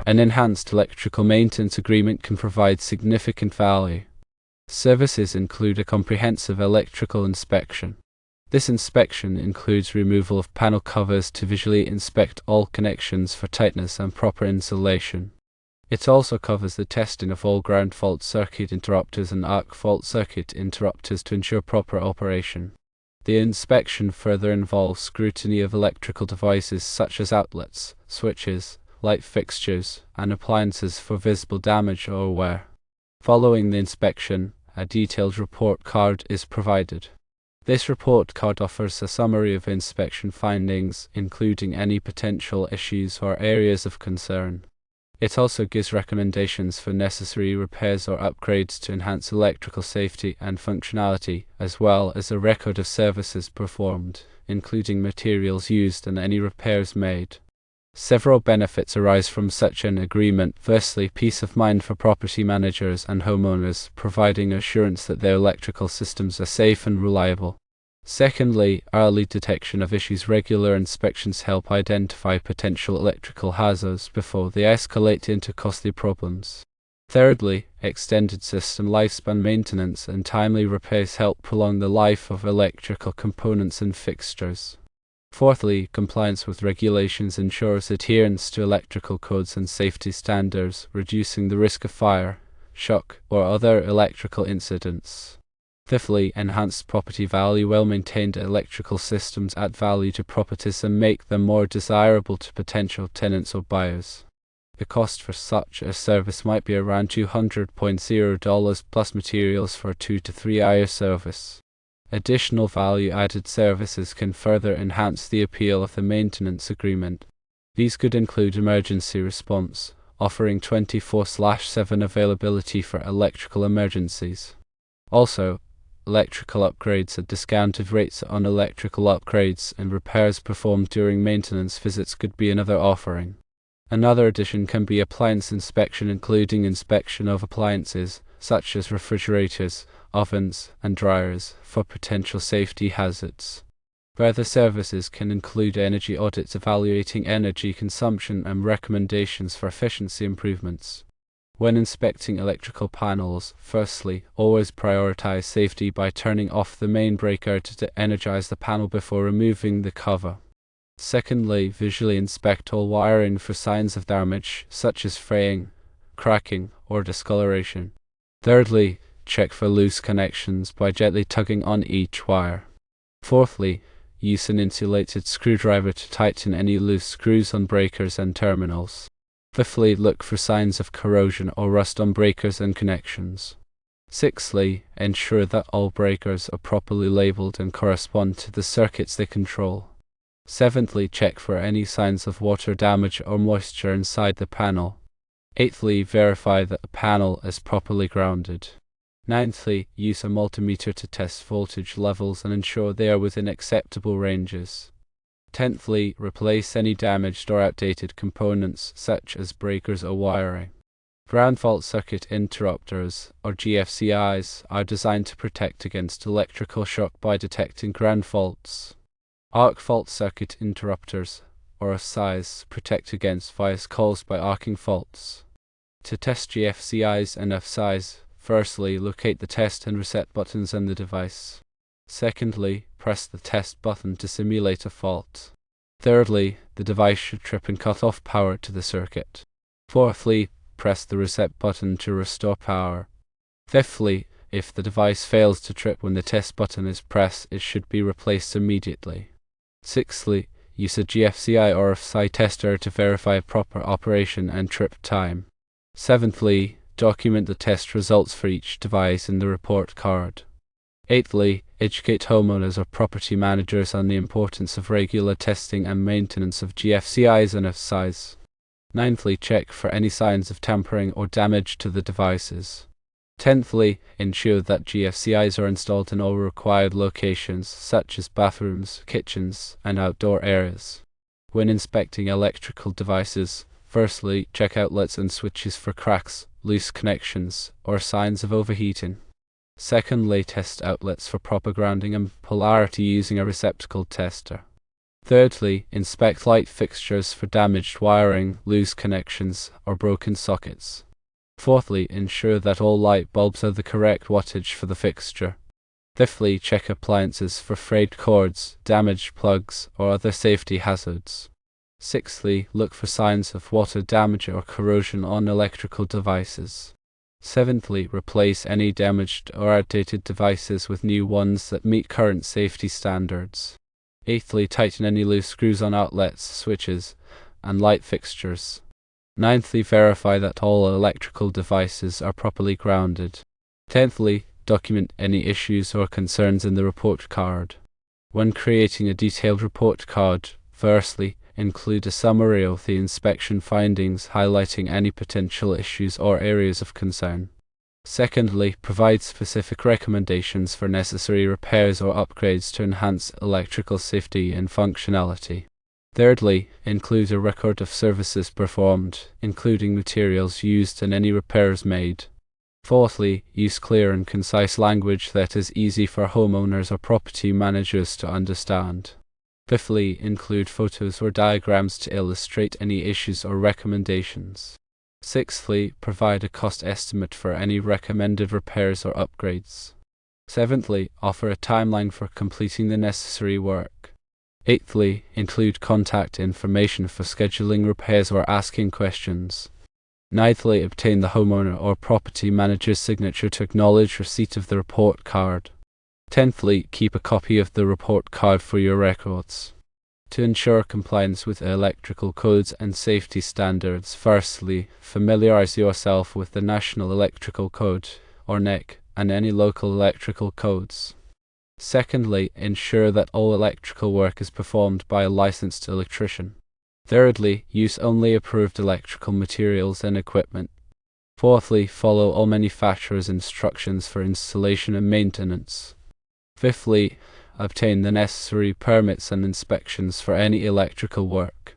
An enhanced electrical maintenance agreement can provide significant value. Services include a comprehensive electrical inspection. This inspection includes removal of panel covers to visually inspect all connections for tightness and proper insulation. It also covers the testing of all ground fault circuit interrupters and arc fault circuit interrupters to ensure proper operation. The inspection further involves scrutiny of electrical devices such as outlets, switches, light fixtures, and appliances for visible damage or wear. Following the inspection, a detailed report card is provided. This report card offers a summary of inspection findings, including any potential issues or areas of concern. It also gives recommendations for necessary repairs or upgrades to enhance electrical safety and functionality, as well as a record of services performed, including materials used and any repairs made. Several benefits arise from such an agreement. Firstly, peace of mind for property managers and homeowners, providing assurance that their electrical systems are safe and reliable. Secondly, early detection of issues. Regular inspections help identify potential electrical hazards before they escalate into costly problems. Thirdly, extended system lifespan. Maintenance and timely repairs help prolong the life of electrical components and fixtures. Fourthly, compliance with regulations ensures adherence to electrical codes and safety standards, reducing the risk of fire, shock, or other electrical incidents. Fifthly, enhanced property value. Well-maintained electrical systems add value to properties and make them more desirable to potential tenants or buyers. The cost for such a service might be around $200 plus materials for a 2 to 3 hour service. Additional value-added services can further enhance the appeal of the maintenance agreement. These could include emergency response, offering 24/7 availability for electrical emergencies. Also, electrical upgrades at discounted rates on electrical upgrades and repairs performed during maintenance visits could be another offering. Another addition can be appliance inspection, including inspection of appliances, such as refrigerators, ovens, and dryers, for potential safety hazards. Further services can include energy audits evaluating energy consumption and recommendations for efficiency improvements. When inspecting electrical panels, firstly, always prioritize safety by turning off the main breaker to energize the panel before removing the cover. Secondly, visually inspect all wiring for signs of damage, such as fraying, cracking, or discoloration. Thirdly, check for loose connections by gently tugging on each wire. Fourthly, use an insulated screwdriver to tighten any loose screws on breakers and terminals. Fifthly, look for signs of corrosion or rust on breakers and connections. Sixthly, ensure that all breakers are properly labeled and correspond to the circuits they control. Seventhly, check for any signs of water damage or moisture inside the panel. Eighthly, verify that the panel is properly grounded. Ninthly, use a multimeter to test voltage levels and ensure they are within acceptable ranges. Tenthly, replace any damaged or outdated components, such as breakers or wiring. Ground fault circuit interrupters, or GFCIs, are designed to protect against electrical shock by detecting ground faults. Arc fault circuit interrupters, or FCIs, protect against fires caused by arcing faults. To test GFCIs and FCIs, firstly, locate the test and reset buttons on the device. Secondly, press the test button to simulate a fault. Thirdly, the device should trip and cut off power to the circuit. Fourthly, press the reset button to restore power. Fifthly, if the device fails to trip when the test button is pressed, it should be replaced immediately. Sixthly, use a GFCI or FCI tester to verify proper operation and trip time. Seventhly, document the test results for each device in the report card. Eighthly, educate homeowners or property managers on the importance of regular testing and maintenance of GFCIs and FCIs. Ninthly, check for any signs of tampering or damage to the devices. Tenthly, ensure that GFCIs are installed in all required locations, such as bathrooms, kitchens, and outdoor areas. When inspecting electrical devices, firstly, check outlets and switches for cracks, loose connections, or signs of overheating. Secondly, test outlets for proper grounding and polarity using a receptacle tester. Thirdly, inspect light fixtures for damaged wiring, loose connections, or broken sockets. Fourthly, ensure that all light bulbs are the correct wattage for the fixture. Fifthly, check appliances for frayed cords, damaged plugs, or other safety hazards. Sixthly, look for signs of water damage or corrosion on electrical devices. Seventhly, replace any damaged or outdated devices with new ones that meet current safety standards. Eighthly, tighten any loose screws on outlets, switches, and light fixtures. Ninthly, verify that all electrical devices are properly grounded. Tenthly, document any issues or concerns in the report card. When creating a detailed report card, firstly, include a summary of the inspection findings highlighting any potential issues or areas of concern. Secondly, provide specific recommendations for necessary repairs or upgrades to enhance electrical safety and functionality. Thirdly, include a record of services performed, including materials used and any repairs made. Fourthly, use clear and concise language that is easy for homeowners or property managers to understand. Fifthly, include photos or diagrams to illustrate any issues or recommendations. Sixthly, provide a cost estimate for any recommended repairs or upgrades. Seventhly, offer a timeline for completing the necessary work. Eighthly, include contact information for scheduling repairs or asking questions. Ninthly, obtain the homeowner or property manager's signature to acknowledge receipt of the report card. Tenthly, keep a copy of the report card for your records. To ensure compliance with electrical codes and safety standards, firstly, familiarize yourself with the National Electrical Code, or NEC, and any local electrical codes. Secondly, ensure that all electrical work is performed by a licensed electrician. Thirdly, use only approved electrical materials and equipment. Fourthly, follow all manufacturer's instructions for installation and maintenance. Fifthly, obtain the necessary permits and inspections for any electrical work.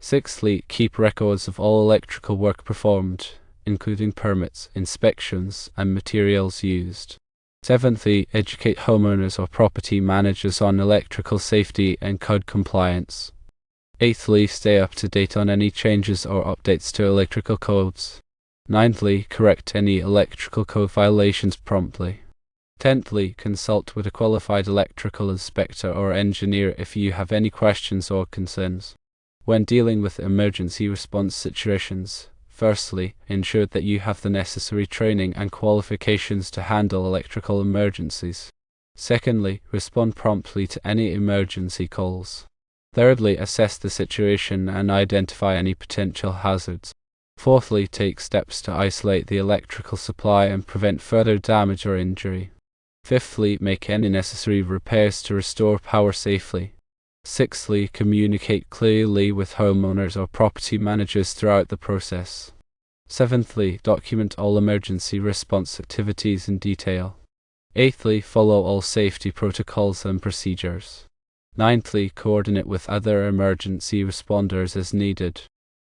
Sixthly, keep records of all electrical work performed, including permits, inspections, and materials used. Seventhly, educate homeowners or property managers on electrical safety and code compliance. Eighthly, stay up to date on any changes or updates to electrical codes. Ninthly, correct any electrical code violations promptly. Tenthly, consult with a qualified electrical inspector or engineer if you have any questions or concerns. When dealing with emergency response situations, firstly, ensure that you have the necessary training and qualifications to handle electrical emergencies. Secondly, respond promptly to any emergency calls. Thirdly, assess the situation and identify any potential hazards. Fourthly, take steps to isolate the electrical supply and prevent further damage or injury. Fifthly, make any necessary repairs to restore power safely. Sixthly, communicate clearly with homeowners or property managers throughout the process. Seventhly, document all emergency response activities in detail. Eighthly, follow all safety protocols and procedures. Ninthly, coordinate with other emergency responders as needed.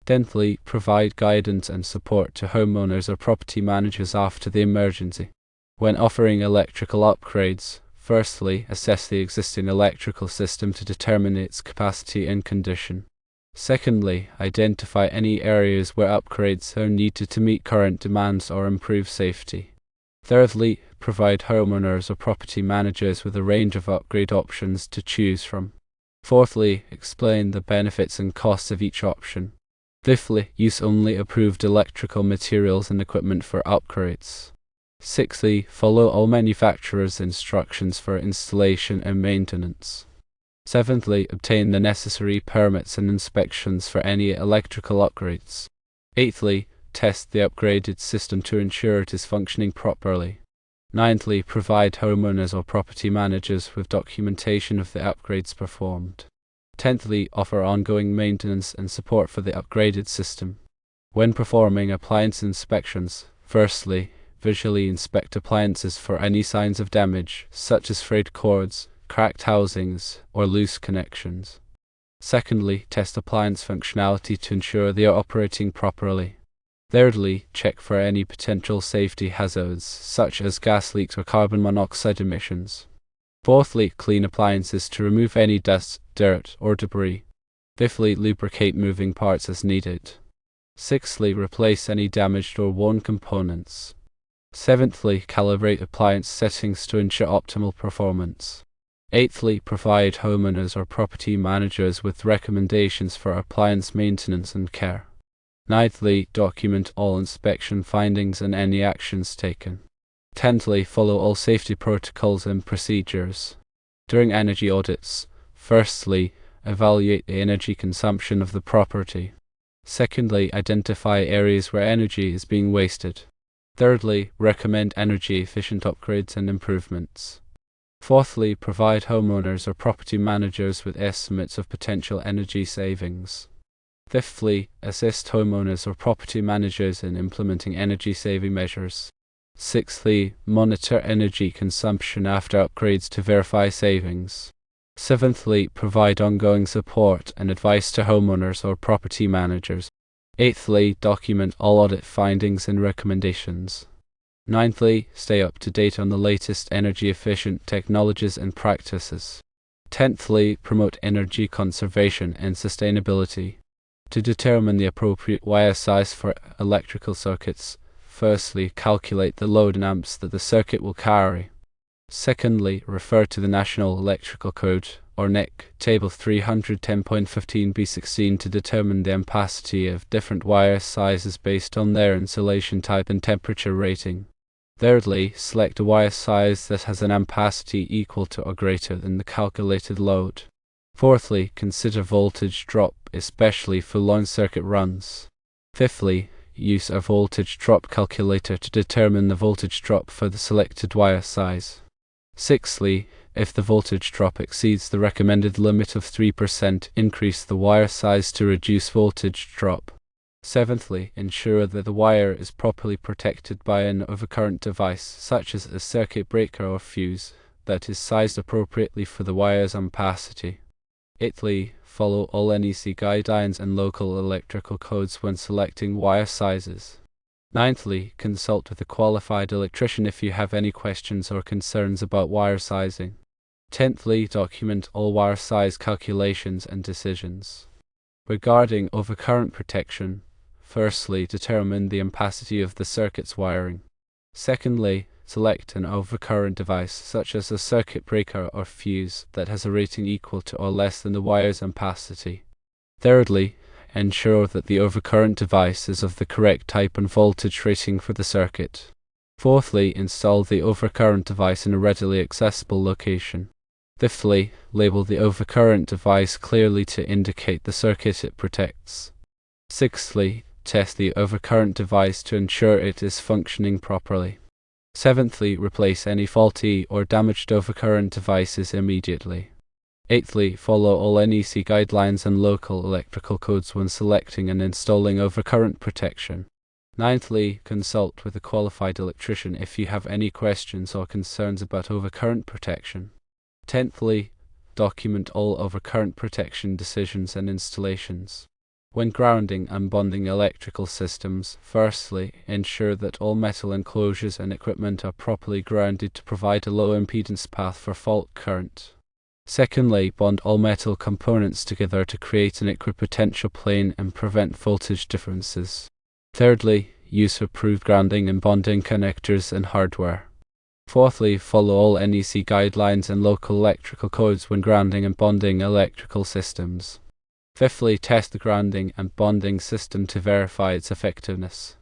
Tenthly, provide guidance and support to homeowners or property managers after the emergency. When offering electrical upgrades, firstly, assess the existing electrical system to determine its capacity and condition. Secondly, identify any areas where upgrades are needed to meet current demands or improve safety. Thirdly, provide homeowners or property managers with a range of upgrade options to choose from. Fourthly, explain the benefits and costs of each option. Fifthly, use only approved electrical materials and equipment for upgrades. Sixthly, follow all manufacturers' instructions for installation and maintenance. Seventhly, obtain the necessary permits and inspections for any electrical upgrades. Eighthly, test the upgraded system to ensure it is functioning properly. Ninthly, provide homeowners or property managers with documentation of the upgrades performed. Tenthly, offer ongoing maintenance and support for the upgraded system. When performing appliance inspections, firstly, visually inspect appliances for any signs of damage, such as frayed cords, cracked housings, or loose connections. Secondly, test appliance functionality to ensure they are operating properly. Thirdly, check for any potential safety hazards, such as gas leaks or carbon monoxide emissions. Fourthly, clean appliances to remove any dust, dirt, or debris. Fifthly, lubricate moving parts as needed. Sixthly, replace any damaged or worn components. Seventhly, calibrate appliance settings to ensure optimal performance. Eighthly, provide homeowners or property managers with recommendations for appliance maintenance and care. Ninthly, document all inspection findings and any actions taken. Tenthly, follow all safety protocols and procedures. During energy audits, firstly, evaluate the energy consumption of the property. Secondly, identify areas where energy is being wasted. Thirdly, recommend energy-efficient upgrades and improvements. Fourthly, provide homeowners or property managers with estimates of potential energy savings. Fifthly, assist homeowners or property managers in implementing energy-saving measures. Sixthly, monitor energy consumption after upgrades to verify savings. Seventhly, provide ongoing support and advice to homeowners or property managers. Eighthly, document all audit findings and recommendations. Ninthly, stay up to date on the latest energy-efficient technologies and practices. Tenthly, promote energy conservation and sustainability. To determine the appropriate wire size for electrical circuits, firstly, calculate the load in amps that the circuit will carry. Secondly, refer to the National Electrical Code, or NEC, Table 310.15b16 to determine the ampacity of different wire sizes based on their insulation type and temperature rating. Thirdly, select a wire size that has an ampacity equal to or greater than the calculated load. Fourthly, consider voltage drop, especially for long circuit runs. Fifthly, use a voltage drop calculator to determine the voltage drop for the selected wire size. Sixthly, if the voltage drop exceeds the recommended limit of 3%, increase the wire size to reduce voltage drop. Seventhly, ensure that the wire is properly protected by an overcurrent device, such as a circuit breaker or fuse, that is sized appropriately for the wire's ampacity. Eighthly, follow all NEC guidelines and local electrical codes when selecting wire sizes. Ninthly, consult with a qualified electrician if you have any questions or concerns about wire sizing. Tenthly, document all wire size calculations and decisions. Regarding overcurrent protection, firstly, determine the ampacity of the circuit's wiring. Secondly, select an overcurrent device, such as a circuit breaker or fuse, that has a rating equal to or less than the wire's ampacity. Thirdly, ensure that the overcurrent device is of the correct type and voltage rating for the circuit. Fourthly, install the overcurrent device in a readily accessible location. Fifthly, label the overcurrent device clearly to indicate the circuit it protects. Sixthly, test the overcurrent device to ensure it is functioning properly. Seventhly, replace any faulty or damaged overcurrent devices immediately. Eighthly, follow all NEC guidelines and local electrical codes when selecting and installing overcurrent protection. Ninthly, consult with a qualified electrician if you have any questions or concerns about overcurrent protection. Tenthly, document all overcurrent protection decisions and installations. When grounding and bonding electrical systems, firstly, ensure that all metal enclosures and equipment are properly grounded to provide a low impedance path for fault current. Secondly, bond all metal components together to create an equipotential plane and prevent voltage differences. Thirdly, use approved grounding and bonding connectors and hardware. Fourthly, follow all NEC guidelines and local electrical codes when grounding and bonding electrical systems. Fifthly, test the grounding and bonding system to verify its effectiveness.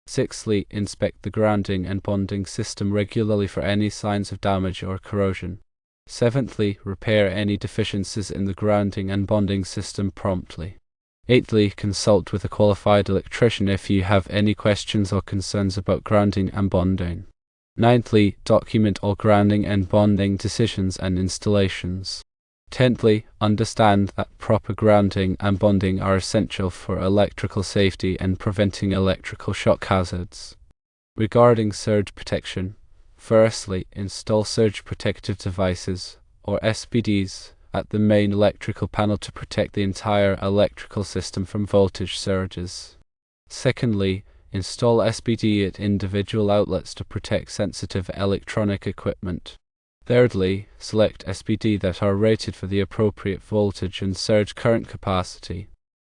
Sixthly, inspect the grounding and bonding system regularly for any signs of damage or corrosion. Seventhly, repair any deficiencies in the grounding and bonding system promptly. Eighthly, consult with a qualified electrician if you have any questions or concerns about grounding and bonding. Ninthly, document all grounding and bonding decisions and installations. Tenthly, understand that proper grounding and bonding are essential for electrical safety and preventing electrical shock hazards. Regarding surge protection, firstly, install surge protective devices, or SPDs, at the main electrical panel to protect the entire electrical system from voltage surges. Secondly, install SPD at individual outlets to protect sensitive electronic equipment. Thirdly, select SPD that are rated for the appropriate voltage and surge current capacity.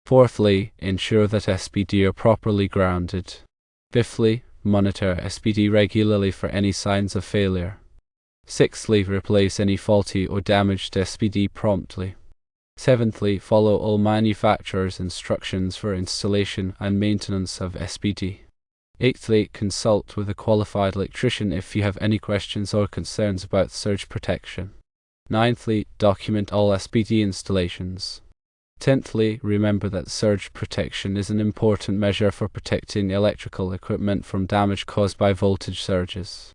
Fourthly, ensure that SPD are properly grounded. Fifthly, monitor SPD regularly for any signs of failure. Sixthly, replace any faulty or damaged SPD promptly. Seventhly, follow all manufacturer's instructions for installation and maintenance of SPD. Eighthly, consult with a qualified electrician if you have any questions or concerns about surge protection. Ninthly, document all SPD installations. Tenthly, remember that surge protection is an important measure for protecting electrical equipment from damage caused by voltage surges.